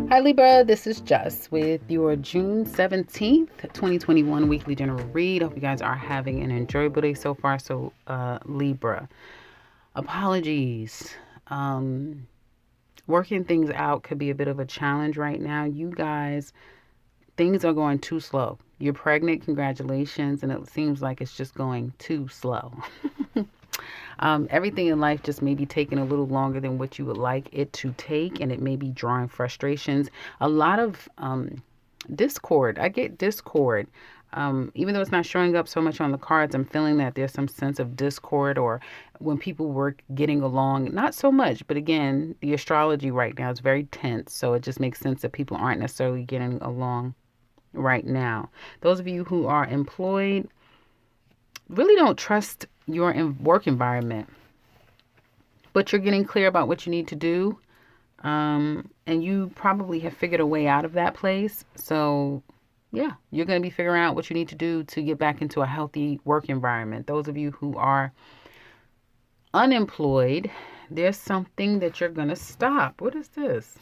Hi Libra, this is Jess with your June 17th, 2021 weekly general read. Hope you guys are having an enjoyable day so far. So, Libra, apologies. Working things out could be a bit of a challenge right now. You guys, things are going too slow. You're pregnant, congratulations, and it seems like it's just going too slow. Everything in life just may be taking a little longer than what you would like it to take, and it may be drawing frustrations. A lot of discord. I get discord. Even though it's not showing up so much on the cards, I'm feeling that there's some sense of discord, or when people were getting along, not so much. But again, the astrology right now is very tense, so it just makes sense that people aren't necessarily getting along right now. Those of you who are employed, really don't trust your work environment, but you're getting clear about what you need to do. And you probably have figured a way out of that place. So, yeah, you're going to be figuring out what you need to do to get back into a healthy work environment. Those of you who are unemployed, there's something that you're going to stop. What is this?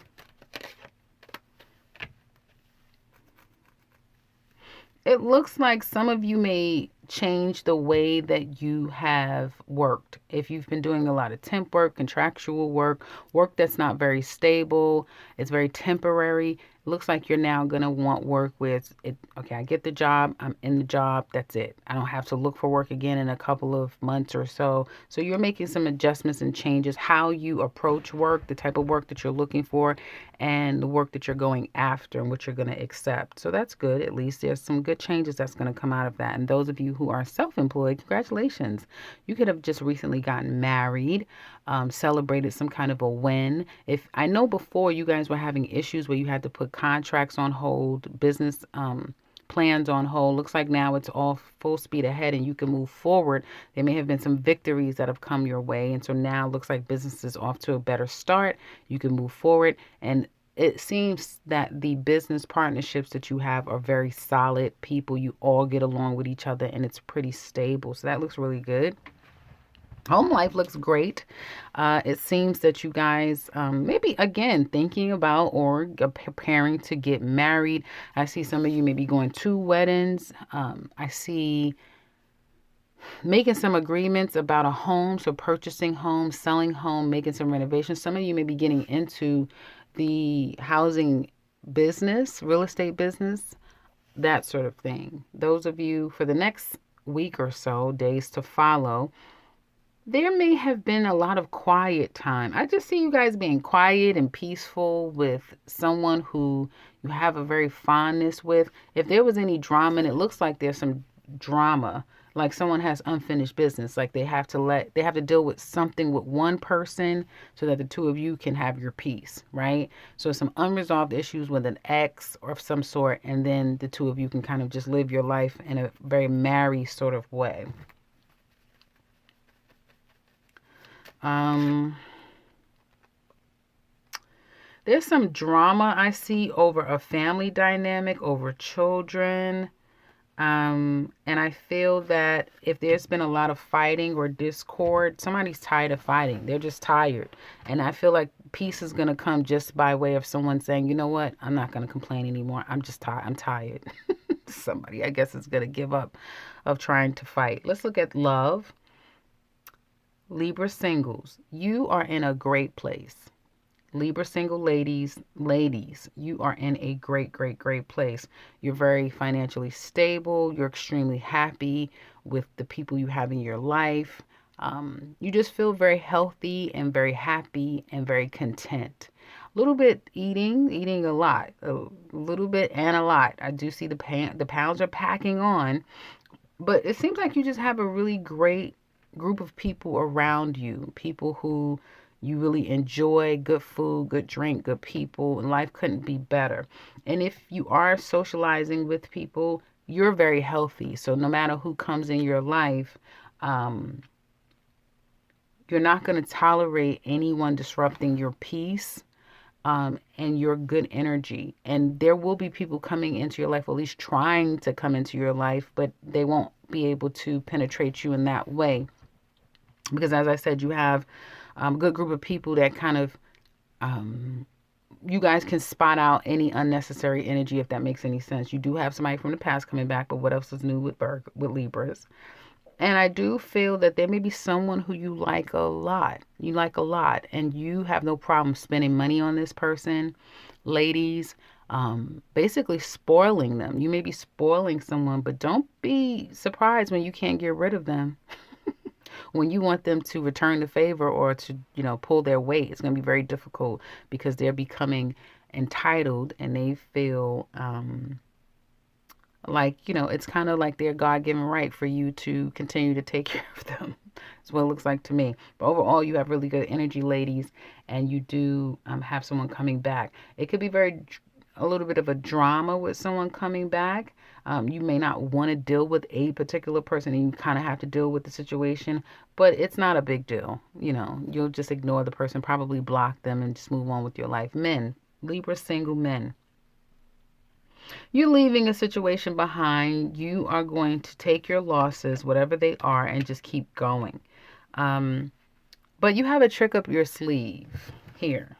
It looks like some of you may change the way that you have worked. If you've been doing a lot of temp work, contractual work, work that's not very stable, it's very temporary. It looks like you're now going to want work with it. Okay, I get the job. I'm in the job. That's it. I don't have to look for work again in a couple of months or so. So you're making some adjustments and changes, how you approach work, the type of work that you're looking for, and the work that you're going after and what you're going to accept. So that's good. At least there's some good changes that's going to come out of that. And those of you who are self-employed, congratulations. You could have just recently gotten married, celebrated some kind of a win. If I know before you guys were having issues where you had to put contracts on hold, business plans on hold. Looks like now it's all full speed ahead and you can move forward. There may have been some victories that have come your way. And so now it looks like business is off to a better start. You can move forward. And it seems that the business partnerships that you have are very solid people. You all get along with each other and it's pretty stable. So that looks really good. Home life looks great. It seems that you guys maybe again thinking about or preparing to get married. I see some of you maybe going to weddings. I see making some agreements about a home, so purchasing home, selling home, making some renovations. Some of you may be getting into the housing business, real estate business, that sort of thing. Those of you for the next week or so, days to follow, there may have been a lot of quiet time. I just see you guys being quiet and peaceful with someone who you have a very fondness with. If there was any drama, and it looks like there's some drama, like someone has unfinished business, like they have to deal with something with one person so that the two of you can have your peace, right? So some unresolved issues with an ex or of some sort, and then the two of you can kind of just live your life in a very married sort of way. There's some drama I see over a family dynamic, over children. And I feel that if there's been a lot of fighting or discord, somebody's tired of fighting. They're just tired. And I feel like peace is going to come just by way of someone saying, you know what, I'm not going to complain anymore. I'm just tired. I'm tired. Somebody, I guess, is going to give up of trying to fight. Let's look at love. Libra singles, you are in a great place. Libra single ladies, you are in a great, great, great place. You're very financially stable. You're extremely happy with the people you have in your life. You just feel very healthy and very happy and very content. A little bit eating a lot, a little bit and a lot. I do see the pounds are packing on, but it seems like you just have a really great group of people around you, people who you really enjoy, good food, good drink, good people, and life couldn't be better. And if you are socializing with people, you're very healthy. So no matter who comes in your life, you're not going to tolerate anyone disrupting your peace and your good energy. And there will be people coming into your life, or at least trying to come into your life, but they won't be able to penetrate you in that way. Because as I said, you have a good group of people that kind of you guys can spot out any unnecessary energy, if that makes any sense. You do have somebody from the past coming back, but what else is new with with Libras? And I do feel that there may be someone who you like a lot. You like a lot, and you have no problem spending money on this person. Ladies, basically spoiling them. You may be spoiling someone, but don't be surprised when you can't get rid of them. When you want them to return the favor or to, pull their weight, it's going to be very difficult because they're becoming entitled and they feel like, it's kind of like their God-given right for you to continue to take care of them. That's what it looks like to me. But overall, you have really good energy, ladies, and you do have someone coming back. It could be a little bit of a drama with someone coming back. You may not want to deal with a particular person and you kind of have to deal with the situation, but it's not a big deal. You'll just ignore the person, probably block them and just move on with your life. Men, Libra single men. You're leaving a situation behind. You are going to take your losses, whatever they are, and just keep going. But you have a trick up your sleeve here.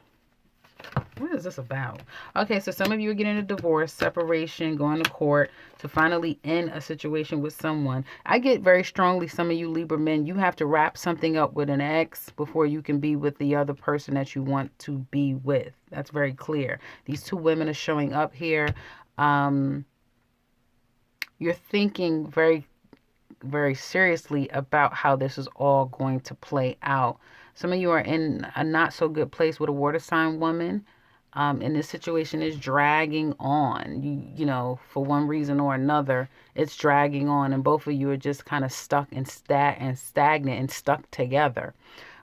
What is this about? Okay, so some of you are getting a divorce, separation, going to court to finally end a situation with someone. I get very strongly, some of you Libra men, you have to wrap something up with an ex before you can be with the other person that you want to be with. That's very clear. These two women are showing up here. You're thinking very, very seriously about how this is all going to play out. Some of you are in a not so good place with a water sign woman. And this situation is dragging on. For one reason or another, it's dragging on, and both of you are just kind of stuck and stagnant and stuck together.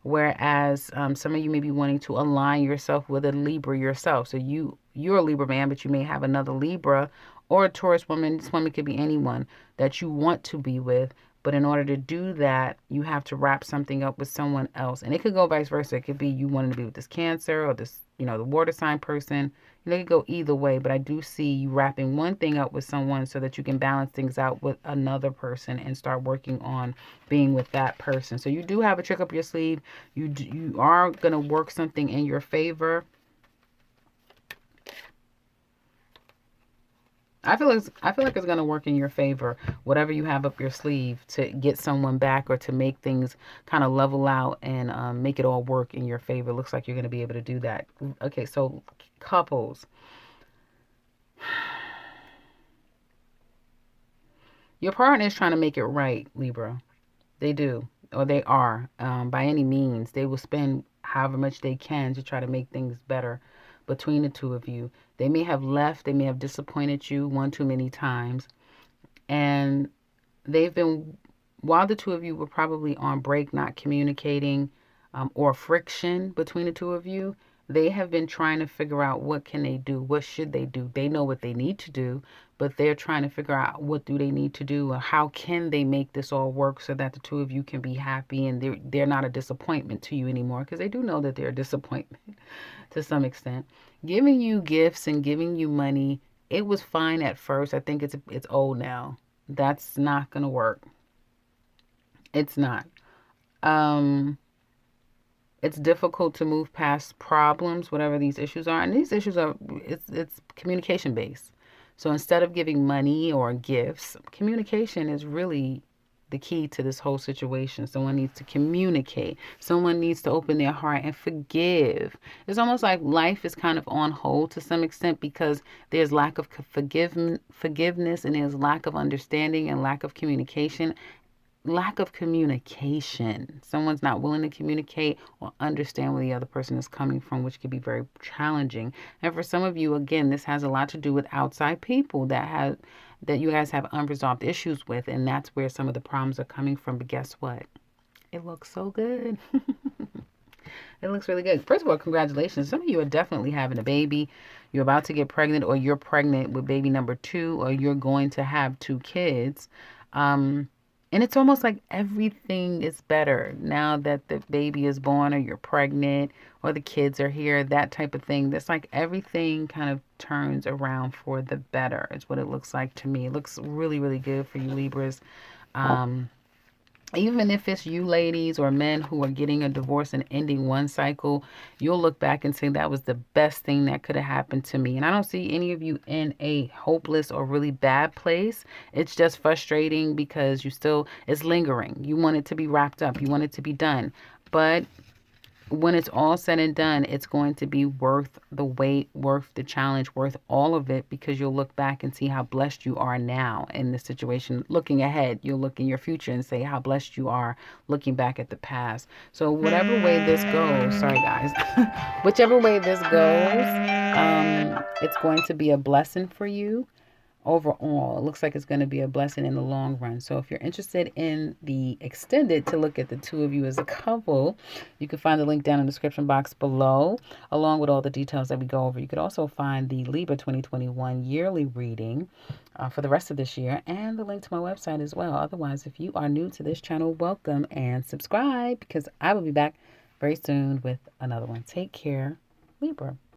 Whereas some of you may be wanting to align yourself with a Libra yourself. So you're a Libra man, but you may have another Libra or a Taurus woman. This woman could be anyone that you want to be with. But in order to do that, you have to wrap something up with someone else. And it could go vice versa. It could be you wanting to be with this Cancer or this, the water sign person. It could go either way. But I do see you wrapping one thing up with someone so that you can balance things out with another person and start working on being with that person. So you do have a trick up your sleeve. You are going to work something in your favor. I feel like it's gonna work in your favor, whatever you have up your sleeve to get someone back or to make things kind of level out and make it all work in your favor. Looks like you're gonna be able to do that. Okay, so couples, your partner is trying to make it right, Libra. They do, or they are. By any means, they will spend however much they can to try to make things better between the two of you. They may have left, they may have disappointed you one too many times. And while the two of you were probably on break, not communicating, or friction between the two of you, they have been trying to figure out what can they do, what should they do. They know what they need to do, but they're trying to figure out what do they need to do, or how can they make this all work so that the two of you can be happy and they're not a disappointment to you anymore, because they do know that they're a disappointment to some extent. Giving you gifts and giving you money, it was fine at first. I think it's old now. That's not gonna work. It's not. It's difficult to move past problems, whatever these issues are. And these issues it's communication based. So instead of giving money or gifts, communication is really the key to this whole situation. Someone needs to communicate. Someone needs to open their heart and forgive. It's almost like life is kind of on hold to some extent because there's lack of forgiveness and there's lack of understanding and lack of communication. Someone's not willing to communicate or understand where the other person is coming from, which can be very challenging. And for some of you, again, this has a lot to do with outside people that you guys have unresolved issues with, and that's where some of the problems are coming from. But guess what? It looks so good. It looks really good. First of all, congratulations. Some of you are definitely having a baby. You're about to get pregnant, or you're pregnant with baby number 2, or you're going to have 2 kids. And it's almost like everything is better now that the baby is born, or you're pregnant, or the kids are here, that type of thing. That's like everything kind of turns around for the better. Is what it looks like to me. It looks really, really good for you Libras. Even if it's you ladies or men who are getting a divorce and ending one cycle, you'll look back and say that was the best thing that could have happened to me. And I don't see any of you in a hopeless or really bad place. It's just frustrating because it's lingering. You want it to be wrapped up, you want it to be done. But when it's all said and done, it's going to be worth the wait, worth the challenge, worth all of it, because you'll look back and see how blessed you are now in this situation. Looking ahead, you'll look in your future and say how blessed you are looking back at the past. So whatever way this goes, sorry guys, whichever way this goes, it's going to be a blessing for you overall. It looks like it's going to be a blessing in the long run. So if you're interested in the extended to look at the two of you as a couple, you can find the link down in the description box below, along with all the details that we go over. You could also find the Libra 2021 yearly reading for the rest of this year, and the link to my website as well. Otherwise, if you are new to this channel, welcome and subscribe, because I will be back very soon with another one. Take care, Libra.